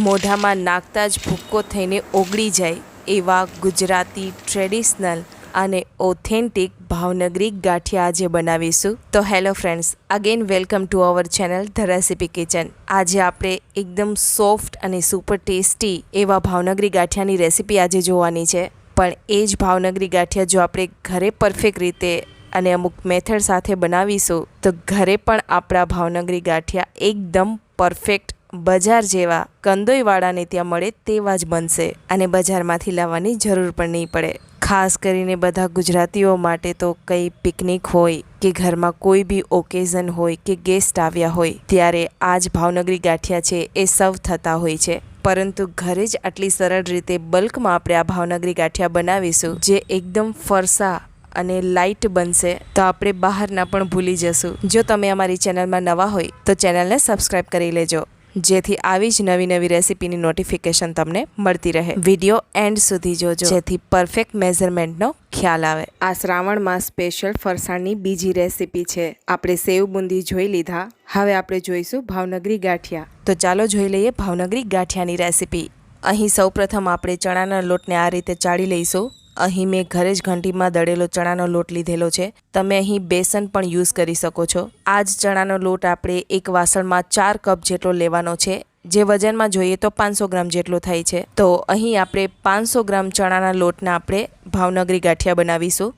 મોઢામાં નાખતા જ ભૂક્કો થઈને ઓગળી જાય એવા ગુજરાતી ટ્રેડિશનલ અને ઓથેન્ટિક ભાવનગરી ગાંઠિયા આજે બનાવીશું. તો hello friends, again welcome to our channel the recipe kitchen. આજે આપણે એકદમ સોફ્ટ અને સુપર ટેસ્ટી એવા ભાવનગરી ગાંઠિયાની રેસિપી આજે જોવાની છે. પણ એ જ ભાવનગરી ગાંઠિયા જો આપણે ઘરે પરફેક્ટ રીતે અને અમુક મેથડ સાથે બનાવીશું તો ઘરે પણ આપણા ભાવનગરી ગાંઠિયા એકદમ પરફેક્ટ બજાર જેવા કંદોઈવાળાને ત્યાં મળે તેવા જ બનશે અને બજારમાંથી લાવવાની જરૂર પણ નહીં પડે. ખાસ કરીને બધા ગુજરાતીઓ માટે તો કંઈ પિકનિક હોય કે ઘરમાં કોઈ બી ઓકેઝન હોય કે ગેસ્ટ આવ્યા હોય ત્યારે આ જ ભાવનગરી ગાંઠિયા છે એ સર્વ થતા હોય છે. પરંતુ ઘરે જ આટલી સરળ રીતે બલ્કમાં આપણે આ ભાવનગરી ગાંઠિયા બનાવીશું જે એકદમ ફરસા અને લાઇટ બનશે તો આપણે બહારના પણ ભૂલી જશું. જો તમે અમારી ચેનલમાં નવા હોય તો ચેનલને સબસ્ક્રાઈબ કરી લેજો જેથી આવી જ નવી નવી રેસિપીની નોટિફિકેશન તમને મળતી રહે. વિડીયો એન્ડ સુધી જોજો જેથી પરફેક્ટ મેઝરમેન્ટનો ખ્યાલ આવે. આ શ્રાવણમાં સ્પેશિયલ ફરસાણની બીજી રેસિપી છે. આપણે સેવ બુંદી જોઈ લીધા, હવે આપણે જોઈશું ભાવનગરી ગાંઠિયા. તો ચાલો જોઈ લઈએ ભાવનગરી ગાંઠિયાની રેસિપી. અહીં સૌપ્રથમ આપણે ચણાના લોટને આ રીતે ચાળી લઈશું. અહીં મેં ઘરે જ ઘંટીમાં દળેલો ચણાનો લોટ લીધેલો છે. તમે અહીં બેસન પણ યુઝ કરી શકો છો. આ જ ચણાનો લોટ આપણે એક વાસણમાં 4 કપ જેટલો લેવાનો છે, જે વજનમાં જોઈએ તો 500 ગ્રામ જેટલો થાય છે. તો અહીં આપણે 500 ગ્રામ ચણાના લોટના આપણે ભાવનગરી ગાંઠિયા બનાવીશું.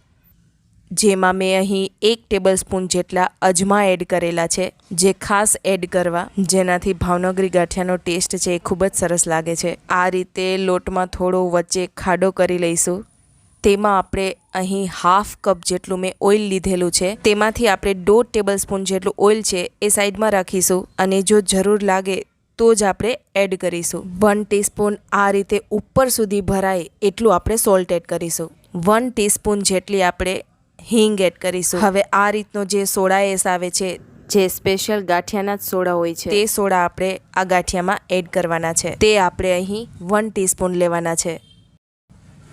જેમાં મેં અહીં 1 ટેબલ સ્પૂન જેટલા અજમા એડ કરેલા છે, જે ખાસ એડ કરવા જેનાથી ભાવનગરી ગાંઠિયાનો ટેસ્ટ છે એ ખૂબ જ સરસ લાગે છે. આ રીતે લોટમાં થોડો વચ્ચે ખાડો કરી લઈશું. તેમાં આપણે અહીં 1/2 કપ જેટલું મેં ઓઇલ લીધેલું છે. તેમાંથી આપણે 1.5 ટેબલ સ્પૂન જેટલું ઓઇલ છે એ સાઈડમાં રાખીશું અને જો જરૂર લાગે તો જ આપણે એડ કરીશું. 1 ટીસ્પૂન આ રીતે ઉપર સુધી ભરાય એટલું આપણે સોલ્ટ એડ કરીશું. 1 ટીસ્પૂન જેટલી આપણે હિંગ એડ કરીશું. હવે આ રીતનો જે સોડા એસ આવે છે, જે સ્પેશિયલ ગાંઠિયાના જ સોડા હોય છે, તે સોડા આપણે આ ગાંઠિયામાં એડ કરવાના છે. તે આપણે અહીં 1 ટીસ્પૂન લેવાના છે.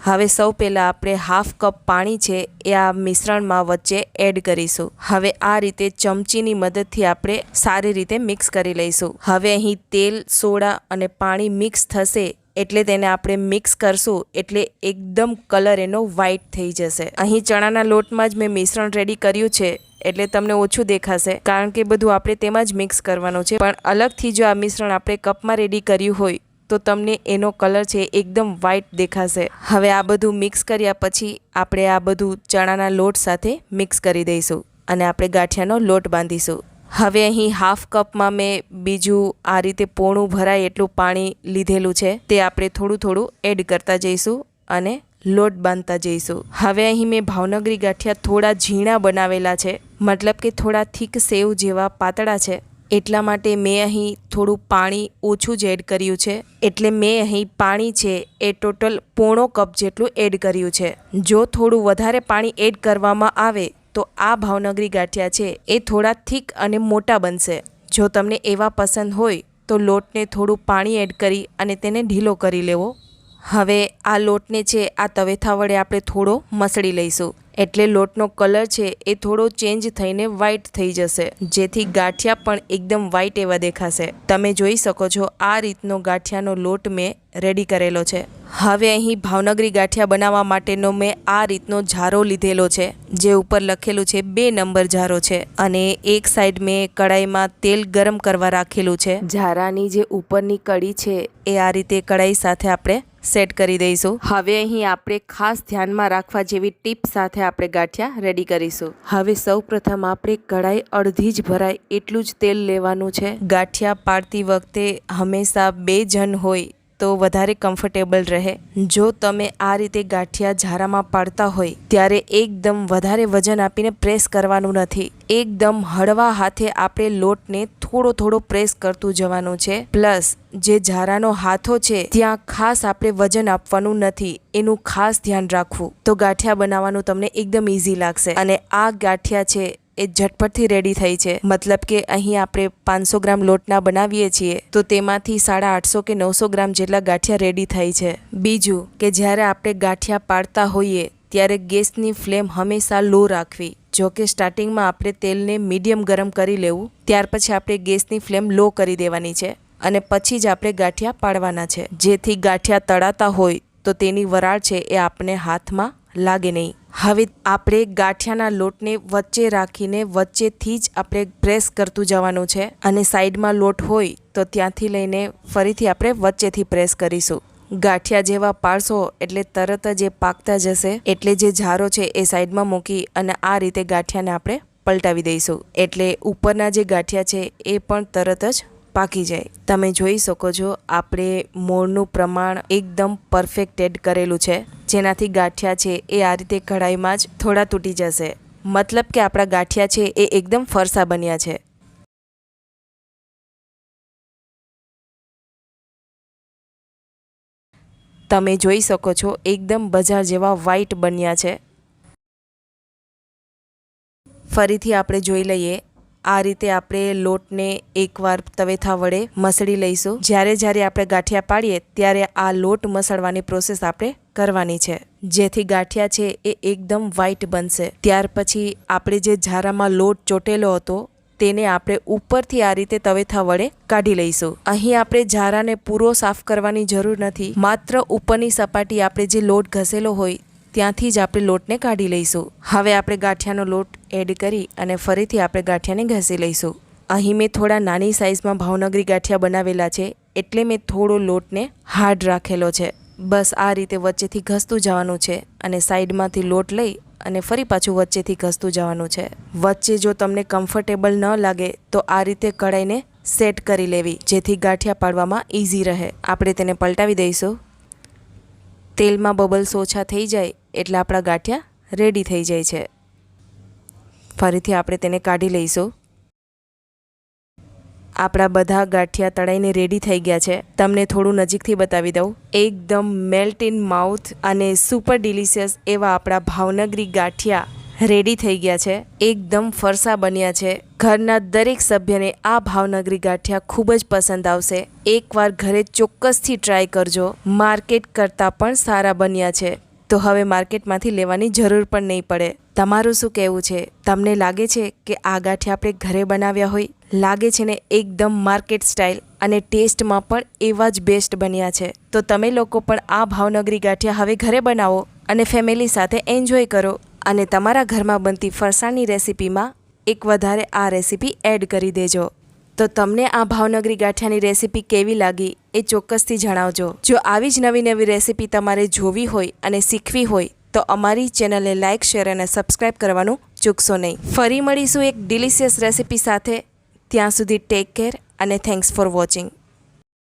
હવે સૌ પહેલાં આપણે 1/2 કપ પાણી છે એ આ મિશ્રણમાં વચ્ચે એડ કરીશું. હવે આ રીતે ચમચીની મદદથી આપણે સારી રીતે મિક્સ કરી લઈશું. હવે અહીં તેલ, સોડા અને પાણી મિક્સ થશે એટલે તેને આપણે મિક્સ કરશું એટલે એકદમ કલર એનો વ્હાઈટ થઈ જશે. અહીં ચણાના લોટમાં જ મેં મિશ્રણ રેડી કર્યું છે એટલે તમને ઓછું દેખાશે કારણ કે બધું આપણે તેમાં જ મિક્સ કરવાનું છે. પણ અલગથી જો આ મિશ્રણ આપણે કપમાં રેડી કર્યું હોય તો તમને એનો કલર છે એકદમ વ્હાઈટ દેખાશે. હવે આ બધું મિક્સ કર્યા પછી આપણે આ બધું ચણાના લોટ સાથે મિક્સ કરી દઈશું અને આપણે ગાંઠિયાનો લોટ બાંધીશું. હવે અહીં 1/2 કપમાં મેં બીજું આ રીતે પોણું ભરાય એટલું પાણી લીધેલું છે, તે આપણે થોડું થોડું એડ કરતા જઈશું અને લોટ બાંધતા જઈશું. હવે અહીં મેં ભાવનગરી ગાંઠિયા થોડા ઝીણા બનાવેલા છે, મતલબ કે થોડા થીક સેવ જેવા પાતળા છે. એટલા માટે મેં અહીં થોડું પાણી ઓછું જ એડ કર્યું છે. એટલે મેં અહીં પાણી છે એ ટોટલ પોણો કપ જેટલું એડ કર્યું છે. જો થોડું વધારે પાણી એડ કરવામાં આવે તો આ ભાવનગરી ગાંઠિયા છે એ થોડા થીક અને મોટા બનશે. જો તમને એવા પસંદ હોય તો લોટને થોડું પાણી એડ કરી અને તેને ઢીલો કરી લેવો. હવે આ લોટને છે આ તવેથા વડે આપણે થોડો મસળી લઈશું એટલે લોટનો કલર છે એ થોડો ચેન્જ થઈને વ્હાઈટ થઈ જશે, જેથી ગાંઠિયા પણ એકદમ વ્હાઈટ એવા દેખાશે. તમે જોઈ શકો છો આ રીતનો ગાંઠિયાનો લોટ મેં રેડી કરેલો છે. હવે અહીં ભાવનગરી ગાંઠિયા બનાવવા માટેનો મેં આ રીતનો જારો લીધેલો છે, જે ઉપર લખેલું છે 2 નંબર જારો છે અને એક સાઈડ મેં કડાઈમાં તેલ ગરમ કરવા રાખેલું છે. જારાની જે ઉપરની કડી છે એ આ રીતે કડાઈ સાથે આપણે સેટ કરી દઈશું. હવે અહીં આપણે ખાસ ધ્યાનમાં રાખવા જેવી ટીપ સાથે આપણે ગાંઠિયા રેડી કરીશું. હવે સૌ પ્રથમ આપણે કડાઈ અડધી જ ભરાય એટલું જ તેલ લેવાનું છે. ગાંઠિયા પાડતી વખતે હંમેશા 2 જણ હોય તો વધારે કમ્ફર્ટેબલ રહે. જો તમે આ રીતે ગાંઠિયા ઝારામાં પાડતા હોય ત્યારે એકદમ વધારે વજન આપીને પ્રેસ કરવાનું નથી. એકદમ હળવા હાથે આપણે લોટને થોડો થોડો પ્રેસ કરતું જવાનું છે. પ્લસ જે ઝારાનો હાથો છે ત્યાં ખાસ આપણે વજન આપવાનું નથી, એનું ખાસ ધ્યાન રાખવું. તો ગાંઠિયા બનાવવાનું તમને એકદમ ઇઝી લાગશે અને આ ગાંઠિયા છે એ ઝટપટથી રેડી થઈ છે. મતલબ કે અહીં આપણે 500 ગ્રામ લોટના બનાવીએ છીએ તો તેમાંથી 850 કે 900 ગ્રામ જેટલા ગાંઠિયા રેડી થાય છે. બીજું કે જ્યારે આપણે ગાંઠિયા પાડતા હોઈએ ત્યારે ગેસની ફ્લેમ હંમેશા લો રાખવી. જો કે સ્ટાર્ટિંગમાં આપણે તેલને મીડિયમ ગરમ કરી લેવું, ત્યાર પછી આપણે ગેસની ફ્લેમ લો કરી દેવાની છે અને પછી જ આપણે ગાંઠિયા પાડવાના છે, જેથી ગાંઠિયા તળાતા હોય તો તેની વરાળ છે એ આપણે હાથમાં લાગે નહીં. હવે આપણે ગાંઠિયાના લોટને વચ્ચે રાખીને વચ્ચેથી જ આપણે પ્રેસ કરતું જવાનું છે, અને સાઈડમાં લોટ હોય તો ત્યાંથી લઈને ફરીથી આપણે વચ્ચેથી પ્રેસ કરીશું. ગાંઠિયા જેવા પાડશો એટલે તરત જ એ પાકતા જશે, એટલે જે જારો છે એ સાઈડમાં મૂકી અને આ રીતે ગાંઠિયાને આપણે પલટાવી દઈશું, એટલે ઉપરના જે ગાંઠિયા છે એ પણ તરત જ પાકી જાય. તમે જોઈ શકો છો આપણે મોળનું પ્રમાણ એકદમ પરફેક્ટ એડ કરેલું છે, જેનાથી ગાંઠિયા છે એ આ રીતે કઢાઈમાં જ થોડા તૂટી જશે. મતલબ કે આપણા ગાંઠિયા છે એ એકદમ ફરસા બન્યા છે. તમે જોઈ શકો છો એકદમ બજાર જેવા વ્હાઈટ બન્યા છે. ફરીથી આપણે જોઈ લઈએ. આ રીતે આપણે લોટને એકવાર તવેથા વડે મસળી લઈશું. જ્યારે આપણે ગાંઠિયા પાડીએ ત્યારે આ લોટ મસળવાની પ્રોસેસ આપણે કરવાની છે, જેથી ગાંઠિયા છે એ એકદમ વ્હાઈટ બનશે. ત્યાર પછી આપણે જે જારામાં લોટ ચોટેલો હતો તેને આપણે ઉપરથી આ રીતે તવેથા વડે કાઢી લઈશું. અહીં આપણે જારાને પૂરો સાફ કરવાની જરૂર નથી, માત્ર ઉપરની સપાટી આપણે જે લોટ ઘસેલો હોય ત્યાંથી જ આપણે લોટને કાઢી લઈશું. હવે આપણે ગાંઠિયાનો લોટ એડ કરી અને ફરીથી આપણે ગાંઠિયાને ઘસી લઈશું. અહીં મેં થોડા નાની સાઇઝમાં ભાવનગરી ગાંઠિયા બનાવેલા છે, એટલે મેં થોડો લોટને હાર્ડ રાખેલો છે. બસ આ રીતે વચ્ચેથી ઘસતું જવાનું છે અને સાઈડમાંથી લોટ લઈ અને ફરી પાછું વચ્ચેથી ઘસતું જવાનું છે. વચ્ચે જો તમને કમ્ફર્ટેબલ ન લાગે તો આ રીતે કઢાઈને સેટ કરી લેવી, જેથી ગાંઠિયા પાડવામાં ઇઝી રહે. આપણે તેને પલટાવી દઈશું. તેલમાં બબલ્સ ઓછા થઈ જાય એટલે આપણા ગાંઠિયા રેડી થઈ જાય છે. ફરીથી આપણે તેને કાઢી લઈશું. આપણા બધા ગાંઠિયા તળાઈને રેડી થઈ ગયા છે. તમને થોડું નજીકથી બતાવી દઉં. એકદમ મેલ્ટ ઇન માઉથ અને સુપર ડિલિશિયસ એવા આપણા ભાવનગરી ગાંઠિયા રેડી થઈ ગયા છે. એકદમ ફરસા બન્યા છે. ઘરના દરેક સભ્યને આ ભાવનગરી ગાંઠિયા ખૂબ જ પસંદ આવશે. એકવાર ઘરે ચોક્કસથી ટ્રાય કરજો. માર્કેટ કરતાં પણ સારા બન્યા છે, તો હવે માર્કેટમાંથી લેવાની જરૂર પણ નહીં પડે. તમારું શું કહેવું છે? તમને લાગે છે કે આ ગાંઠિયા આપણે ઘરે બનાવ્યા હોય? લાગે છે ને એકદમ માર્કેટ સ્ટાઇલ, અને ટેસ્ટમાં પણ એવા જ બેસ્ટ બન્યા છે. તો તમે લોકો પણ આ ભાવનગરી ગાંઠિયા હવે ઘરે બનાવો અને ફેમિલી સાથે એન્જોય કરો. અને તમારા ઘરમાં બનતી ફરસાણની રેસીપીમાં એક વધારે આ રેસીપી એડ કરી દેજો. તો તમને આ ભાવનગરી ગાંઠિયાની રેસીપી કેવી લાગી એ ચોક્કસથી જણાવજો. જો આવી જ નવી નવી રેસીપી તમારે જોવી હોય અને શીખવી હોય તો અમારી ચેનલને લાઇક, શેર અને સબસ્ક્રાઈબ કરવાનું ચૂકશો નહીં. ફરી મળીશું એક ડિલિશિયસ રેસીપી સાથે. ત્યાં સુધી ટેક કેર અને થેન્ક્સ ફોર વોચિંગ.